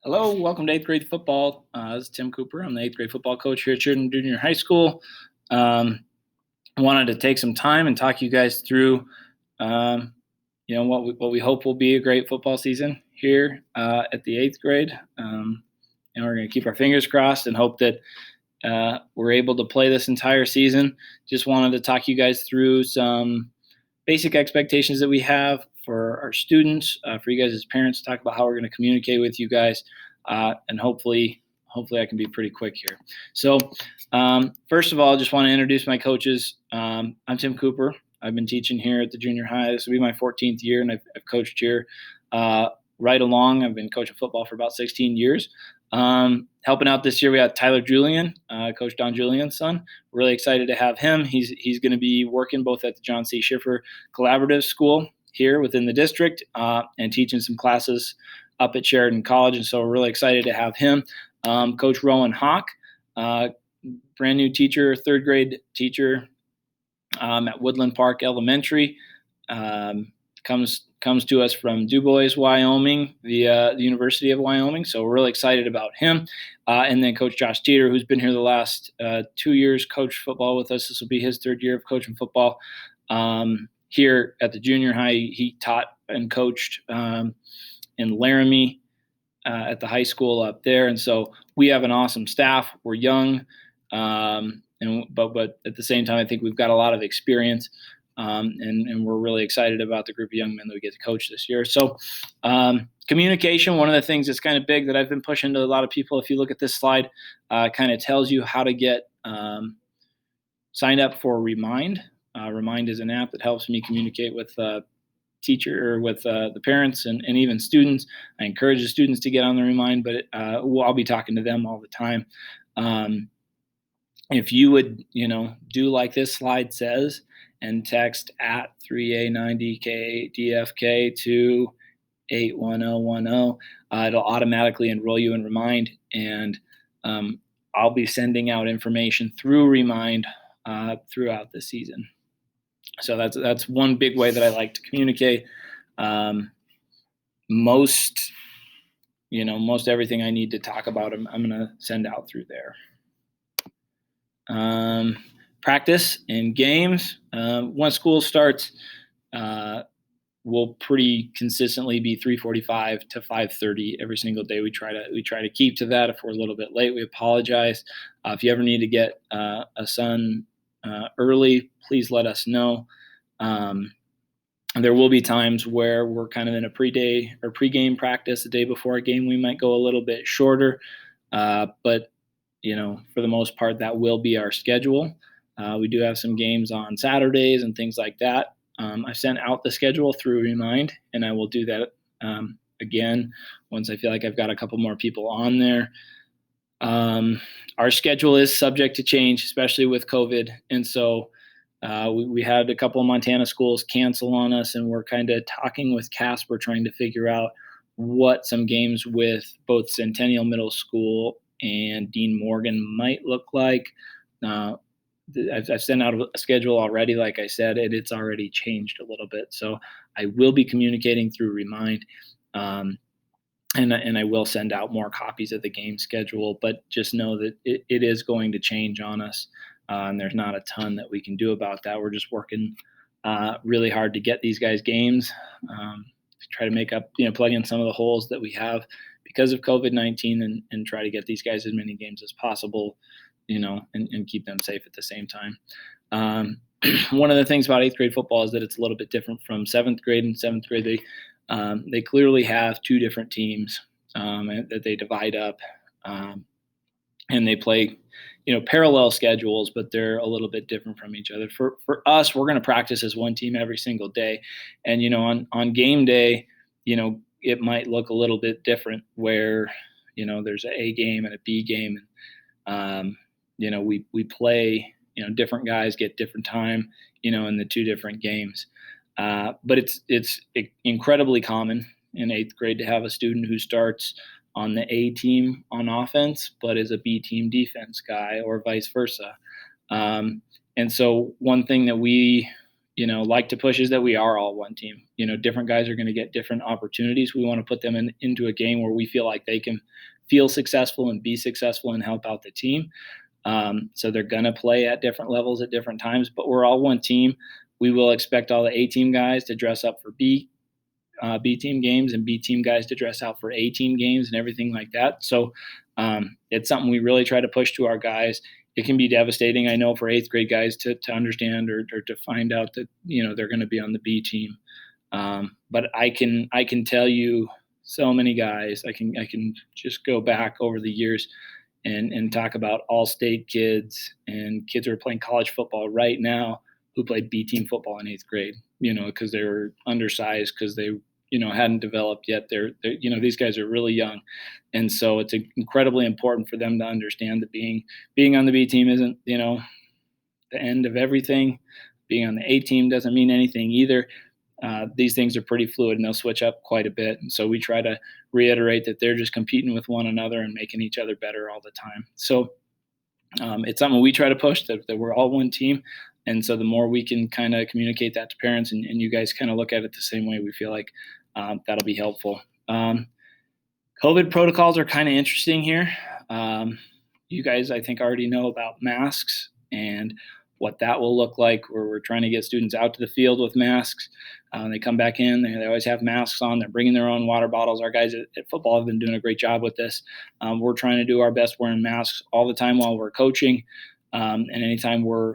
Hello, welcome to eighth grade football. This is Tim Cooper. I'm the eighth grade football coach here at Sheridan Junior High School. I wanted to take some time and talk you guys through, what we hope will be a great football season here at the eighth grade. And we're going to keep our fingers crossed and hope that we're able to play this entire season. Just wanted to talk you guys through some basic expectations that we have for our students, for you guys as parents, talk about how we're going to communicate with you guys, and hopefully I can be pretty quick here. So first of all, I just want to introduce my coaches. I'm Tim Cooper. I've been teaching here at the junior high. This will be my 14th year, and I've coached here right along. I've been coaching football for about 16 years. Helping out this year, we have Tyler Julian, Coach Don Julian's son. We're really excited to have him. He's going to be working both at the John C. Schiffer Collaborative School here within the district and teaching some classes up at Sheridan College. And so we're really excited to have him. Coach Rowan Hawk, brand new teacher, third grade teacher at Woodland Park Elementary. Comes to us from DuBois, Wyoming, the University of Wyoming. So we're really excited about him. And then Coach Josh Teeter, who's been here the last 2 years, coached football with us. This will be his third year of coaching football here at the junior high. He taught and coached in Laramie at the high school up there. And so we have an awesome staff. We're young, but at the same time, I think we've got a lot of experience. And we're really excited about the group of young men that we get to coach this year. So communication, one of the things that's kind of big that I've been pushing to a lot of people, if you look at this slide, kind of tells you how to get signed up for Remind. Remind is an app that helps me communicate with teacher or with the parents and even students. I encourage the students to get on the Remind, but I'll be talking to them all the time. If you would, do like this slide says, and text at 3A90KDFK to 81010. It'll automatically enroll you in Remind, and I'll be sending out information through Remind throughout the season. So that's one big way that I like to communicate. Most everything I need to talk about, I'm going to send out through there. Practice and games. Once school starts, we'll pretty consistently be 3:45 to 5:30 every single day. We try to keep to that. If we're a little bit late, we apologize. If you ever need to get a son early, please let us know. There will be times where we're kind of in a pre-day or pre-game practice the day before a game. We might go a little bit shorter, but for the most part, that will be our schedule. We do have some games on Saturdays and things like that. I sent out the schedule through Remind, and I will do that again once I feel like I've got a couple more people on there. Our schedule is subject to change, especially with COVID. And so we had a couple of Montana schools cancel on us, and we're kind of talking with Casper, trying to figure out what some games with both Centennial Middle School and Dean Morgan might look like. I've sent out a schedule already, like I said, and it's already changed a little bit. So I will be communicating through Remind, and I will send out more copies of the game schedule, but just know that it is going to change on us, and there's not a ton that we can do about that. We're just working really hard to get these guys games, to try to make up, plug in some of the holes that we have because of COVID-19 and try to get these guys as many games as possible, and keep them safe at the same time. One of the things about eighth grade football is that it's a little bit different from seventh grade. In seventh grade, they clearly have two different teams that they divide up, and they play, parallel schedules, but they're a little bit different from each other. For us, we're going to practice as one team every single day, and on game day, it might look a little bit different where there's an A game and a B game, and we play, different guys get different time, in the two different games. But it's incredibly common in eighth grade to have a student who starts on the A team on offense, but is a B team defense guy, or vice versa. And so one thing that we like to push is that we are all one team. Different guys are going to get different opportunities. We want to put them into a game where we feel like they can feel successful and be successful and help out the team. So they're going to play at different levels at different times, but we're all one team. We will expect all the A team guys to dress up for B team games and B team guys to dress out for A team games and everything like that. So it's something we really try to push to our guys. It can be devastating, I know, for eighth grade guys to understand or to find out that they're going to be on the B team. But I can tell you so many guys. I can just go back over the years and talk about all state kids and kids who are playing college football right now who played B team football in eighth grade. Because they were undersized, because they hadn't developed yet. They're these guys are really young, and so it's incredibly important for them to understand that being on the B team isn't the end of everything. Being on the A team doesn't mean anything either. These things are pretty fluid and they'll switch up quite a bit. And so we try to reiterate that they're just competing with one another and making each other better all the time. So it's something we try to push, that we're all one team. And so the more we can kind of communicate that to parents and you guys kind of look at it the same way, we feel like that'll be helpful. COVID protocols are kind of interesting here. You guys, I think, already know about masks and what that will look like, where we're trying to get students out to the field with masks. They come back in, they always have masks on. They're bringing their own water bottles. Our guys at football have been doing a great job with this. We're trying to do our best wearing masks all the time while we're coaching. And anytime we're,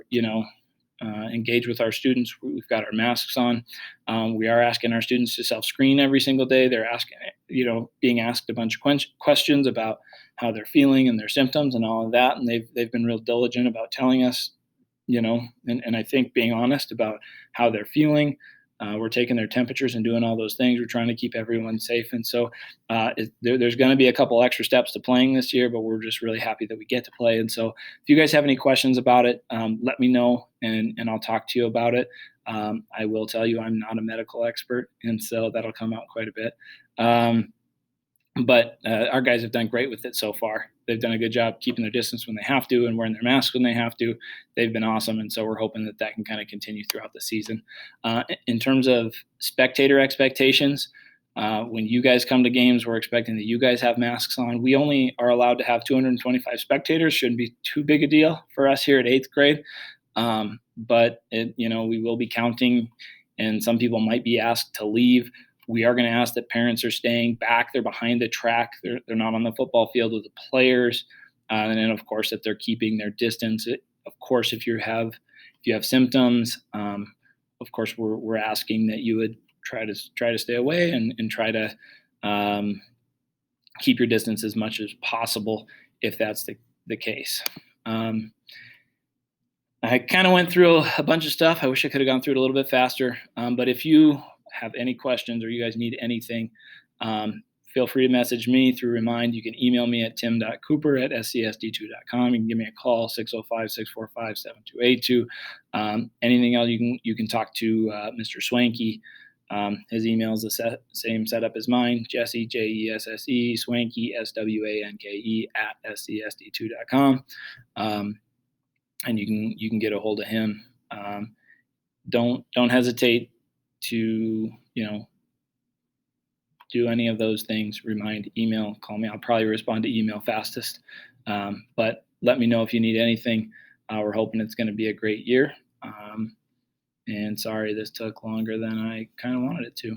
engage with our students, we've got our masks on. We are asking our students to self-screen every single day. They're asking, being asked a bunch of questions about how they're feeling and their symptoms and all of that. And they've been real diligent about telling us, and I think being honest about how they're feeling. We're taking their temperatures and doing all those things. We're trying to keep everyone safe. And so there's going to be a couple extra steps to playing this year, but we're just really happy that we get to play. And so if you guys have any questions about it, let me know and I'll talk to you about it. I will tell you I'm not a medical expert, and so that'll come out quite a bit. But our guys have done great with it so far. They've done a good job keeping their distance when they have to and wearing their masks when they have to. They've been awesome, and so we're hoping that can kind of continue throughout the season. In terms of spectator expectations, when you guys come to games, we're expecting that you guys have masks on. We only are allowed to have 225 spectators. Shouldn't be too big a deal for us here at eighth grade. But we will be counting, and some people might be asked to leave. We are going to ask that parents are staying back. They're behind the track. They're not on the football field with the players. And then, of course, that they're keeping their distance. Of course, if you have symptoms, of course, we're asking that you would try to stay away and try to keep your distance as much as possible if that's the case. I kind of went through a bunch of stuff. I wish I could have gone through it a little bit faster. But if you have any questions or you guys need anything, feel free to message me through Remind. You can email me at tim.cooper@scsd2.com. You can give me a call, 605-645-7282. Anything else, you can talk to Mr. Swanky. His email is the same setup as mine, Jesse, Jesse, Swanky, SWANKE @scsd2.com. And you can get a hold of him. Don't hesitate to do any of those things. Remind, email, call me. I'll probably respond to email fastest. But let me know if you need anything. We're hoping it's going to be a great year. And sorry this took longer than I kind of wanted it to.